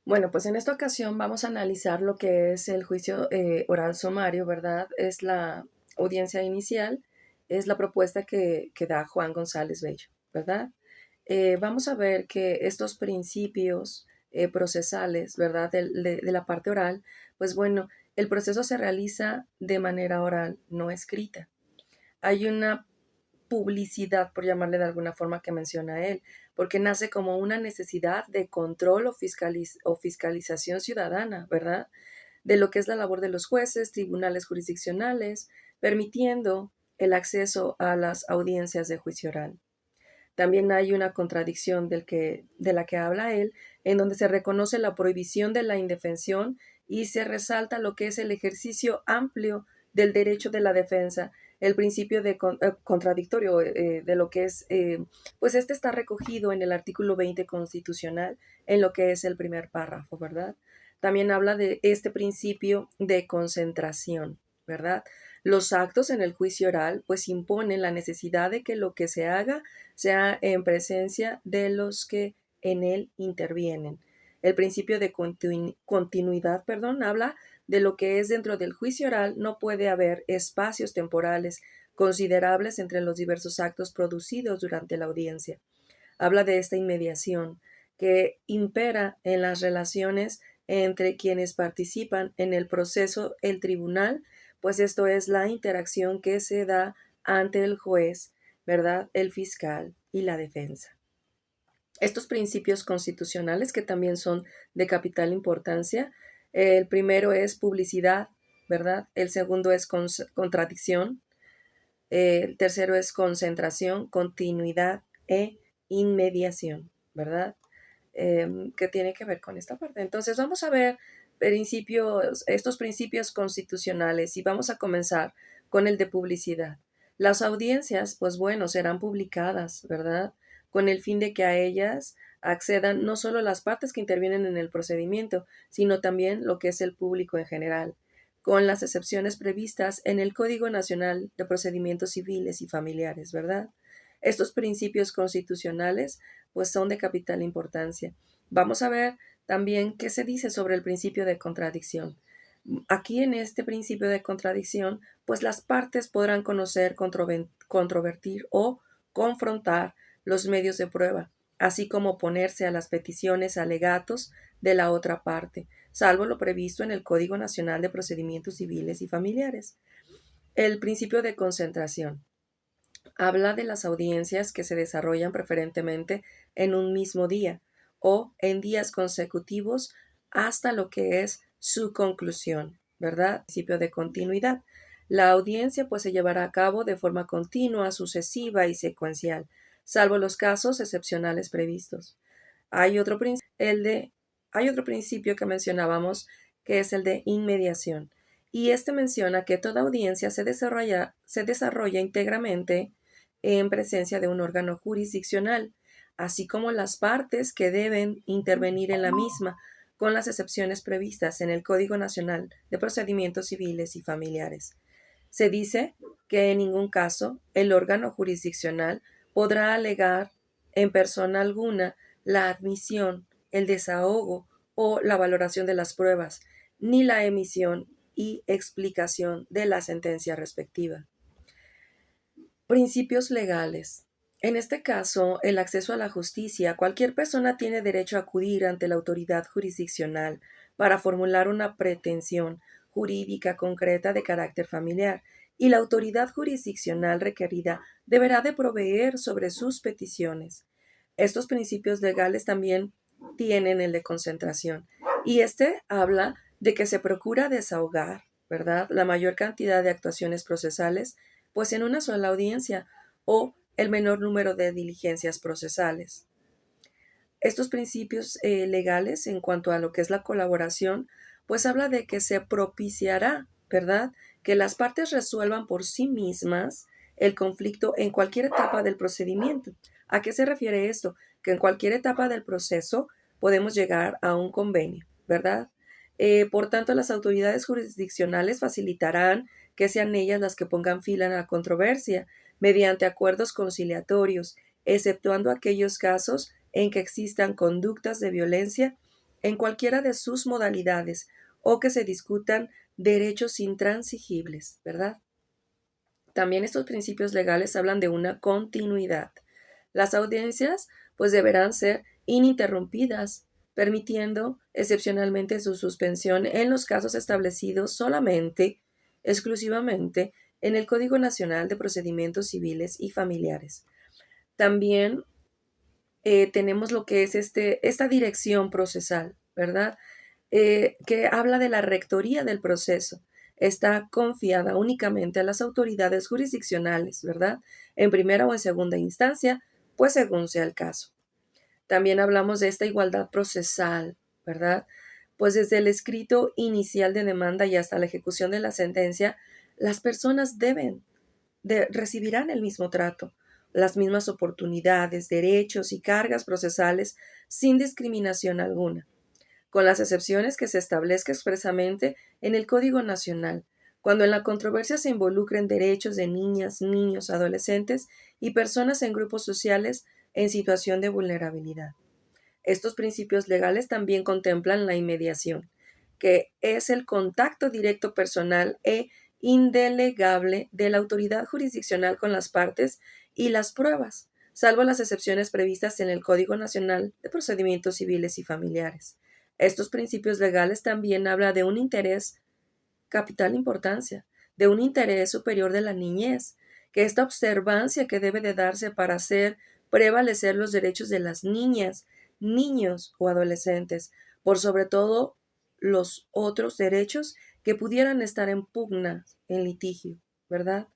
Bueno, pues en esta ocasión vamos a analizar lo que es el juicio oral sumario, ¿verdad? Es la audiencia inicial, es la propuesta que da Juan González Bello, ¿verdad? Vamos a ver que estos principios procesales, ¿verdad? De la parte oral, pues bueno, el proceso se realiza de manera oral, no escrita. Hay una publicidad, por llamarle de alguna forma, que menciona él, porque nace como una necesidad de control o fiscalización ciudadana, ¿verdad? De lo que es la labor de los jueces, tribunales jurisdiccionales, permitiendo el acceso a las audiencias de juicio oral. También hay una contradicción de la que habla él, en donde se reconoce la prohibición de la indefensión y se resalta lo que es el ejercicio amplio del derecho de la defensa, el principio contradictorio de lo que es, pues este está recogido en el artículo 20 constitucional, en lo que es el primer párrafo, ¿verdad? También habla de este principio de concentración, ¿verdad? Los actos en el juicio oral pues imponen la necesidad de que lo que se haga sea en presencia de los que en él intervienen. El principio de continuidad, perdón, habla de lo que es dentro del juicio oral, no puede haber espacios temporales considerables entre los diversos actos producidos durante la audiencia. Habla de esta inmediación que impera en las relaciones entre quienes participan en el proceso, el tribunal, pues esto es la interacción que se da ante el juez, ¿verdad? El fiscal y la defensa. Estos principios constitucionales que también son de capital importancia, el primero es publicidad, ¿verdad? El segundo es contradicción, el tercero es concentración, continuidad e inmediación, ¿verdad? Que tiene que ver con esta parte. Entonces vamos a ver estos principios constitucionales y vamos a comenzar con el de publicidad. Las audiencias, pues bueno, serán publicadas, ¿verdad? Con el fin de que a ellas accedan no solo las partes que intervienen en el procedimiento, sino también lo que es el público en general, con las excepciones previstas en el Código Nacional de Procedimientos Civiles y Familiares, ¿verdad? Estos principios constitucionales pues son de capital importancia. Vamos a ver también qué se dice sobre el principio de contradicción. Aquí en este principio de contradicción, pues las partes podrán conocer, controvertir o confrontar los medios de prueba, así como oponerse a las peticiones, alegatos de la otra parte, salvo lo previsto en el Código Nacional de Procedimientos Civiles y Familiares. El principio de concentración habla de las audiencias que se desarrollan preferentemente en un mismo día o en días consecutivos hasta lo que es su conclusión, ¿verdad? Principio de continuidad. La audiencia pues se llevará a cabo de forma continua, sucesiva y secuencial, salvo los casos excepcionales previstos. Hay otro, hay otro principio que mencionábamos que es el de inmediación. Y este menciona que toda audiencia se desarrolla íntegramente en presencia de un órgano jurisdiccional, así como las partes que deben intervenir en la misma, con las excepciones previstas en el Código Nacional de Procedimientos Civiles y Familiares. Se dice que en ningún caso el órgano jurisdiccional podrá alegar en persona alguna la admisión, el desahogo o la valoración de las pruebas, ni la emisión y explicación de la sentencia respectiva. Principios legales. En este caso, el acceso a la justicia, cualquier persona tiene derecho a acudir ante la autoridad jurisdiccional para formular una pretensión jurídica concreta de carácter familiar, y la autoridad jurisdiccional requerida deberá de proveer sobre sus peticiones. Estos principios legales también tienen el de concentración, y este habla de que se procura desahogar, ¿verdad?, la mayor cantidad de actuaciones procesales pues en una sola audiencia o el menor número de diligencias procesales. Estos principios legales en cuanto a lo que es la colaboración, pues habla de que se propiciará, ¿verdad?, que las partes resuelvan por sí mismas el conflicto en cualquier etapa del procedimiento. ¿A qué se refiere esto? Que en cualquier etapa del proceso podemos llegar a un convenio, ¿verdad? Por tanto, las autoridades jurisdiccionales facilitarán que sean ellas las que pongan fin a la controversia mediante acuerdos conciliatorios, exceptuando aquellos casos en que existan conductas de violencia en cualquiera de sus modalidades o que se discutan derechos intransigibles, ¿verdad? También estos principios legales hablan de una continuidad. Las audiencias pues deberán ser ininterrumpidas, permitiendo excepcionalmente su suspensión en los casos establecidos solamente, exclusivamente, en el Código Nacional de Procedimientos Civiles y Familiares. También tenemos lo que es esta dirección procesal, ¿verdad? Que habla de la rectoría del proceso. Está confiada únicamente a las autoridades jurisdiccionales, ¿verdad? En primera o en segunda instancia, pues según sea el caso. También hablamos de esta igualdad procesal, ¿verdad? Pues desde el escrito inicial de demanda y hasta la ejecución de la sentencia, las personas recibirán el mismo trato, las mismas oportunidades, derechos y cargas procesales sin discriminación alguna, con las excepciones que se establezca expresamente en el Código Nacional, cuando en la controversia se involucren derechos de niñas, niños, adolescentes y personas en grupos sociales en situación de vulnerabilidad. Estos principios legales también contemplan la inmediación, que es el contacto directo personal e indelegable de la autoridad jurisdiccional con las partes y las pruebas, salvo las excepciones previstas en el Código Nacional de Procedimientos Civiles y Familiares. Estos principios legales también hablan de un interés capital importancia, de un interés superior de la niñez, que esta observancia que debe de darse para hacer prevalecer los derechos de las niñas, niños o adolescentes, por sobre todo los otros derechos que pudieran estar en pugna, en litigio, ¿verdad?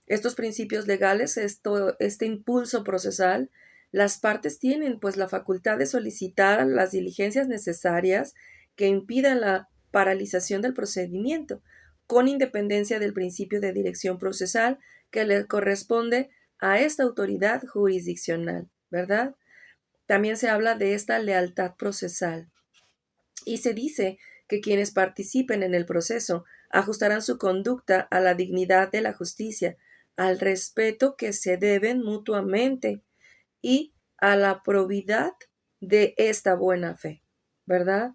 Estos principios legales, este impulso procesal, las partes tienen pues la facultad de solicitar las diligencias necesarias que impidan la paralización del procedimiento, con independencia del principio de dirección procesal que le corresponde a esta autoridad jurisdiccional, ¿verdad? También se habla de esta lealtad procesal y se dice que quienes participen en el proceso ajustarán su conducta a la dignidad de la justicia, al respeto que se deben mutuamente y a la probidad de esta buena fe, ¿verdad?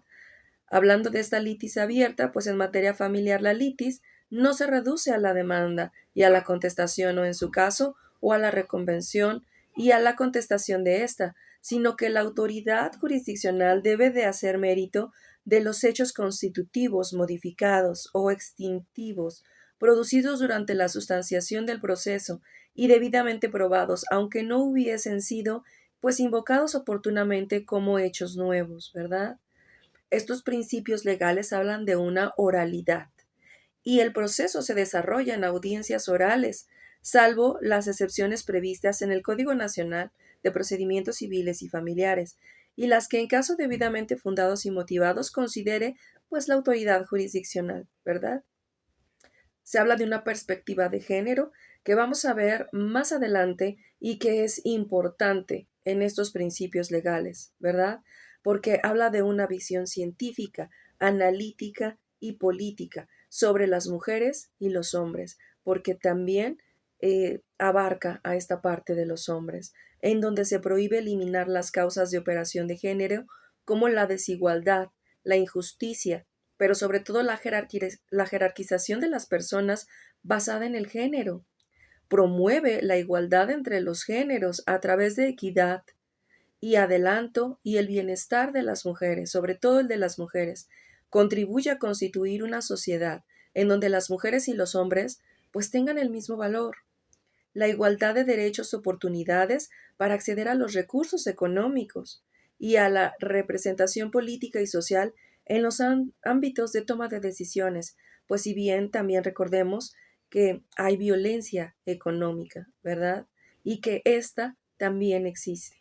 Hablando de esta litis abierta, pues en materia familiar la litis no se reduce a la demanda y a la contestación o en su caso, o a la reconvención y a la contestación de esta, sino que la autoridad jurisdiccional debe de hacer mérito de los hechos constitutivos, modificados o extintivos, producidos durante la sustanciación del proceso y debidamente probados, aunque no hubiesen sido, pues invocados oportunamente como hechos nuevos, ¿verdad? Estos principios legales hablan de una oralidad y el proceso se desarrolla en audiencias orales, salvo las excepciones previstas en el Código Nacional de Procedimientos Civiles y Familiares, y las que en caso debidamente fundados y motivados considere pues la autoridad jurisdiccional, ¿verdad? Se habla de una perspectiva de género que vamos a ver más adelante y que es importante en estos principios legales, ¿verdad? Porque habla de una visión científica, analítica y política sobre las mujeres y los hombres, porque también abarca a esta parte de los hombres, en donde se prohíbe eliminar las causas de operación de género como la desigualdad, la injusticia, pero sobre todo la jerarquización de las personas basada en el género. Promueve la igualdad entre los géneros a través de equidad y adelanto y el bienestar de las mujeres, sobre todo el de las mujeres. Contribuye a constituir una sociedad en donde las mujeres y los hombres pues tengan el mismo valor. La igualdad de derechos y oportunidades para acceder a los recursos económicos y a la representación política y social en los ámbitos de toma de decisiones, pues si bien también recordemos que hay violencia económica, ¿verdad? Y que esta también existe.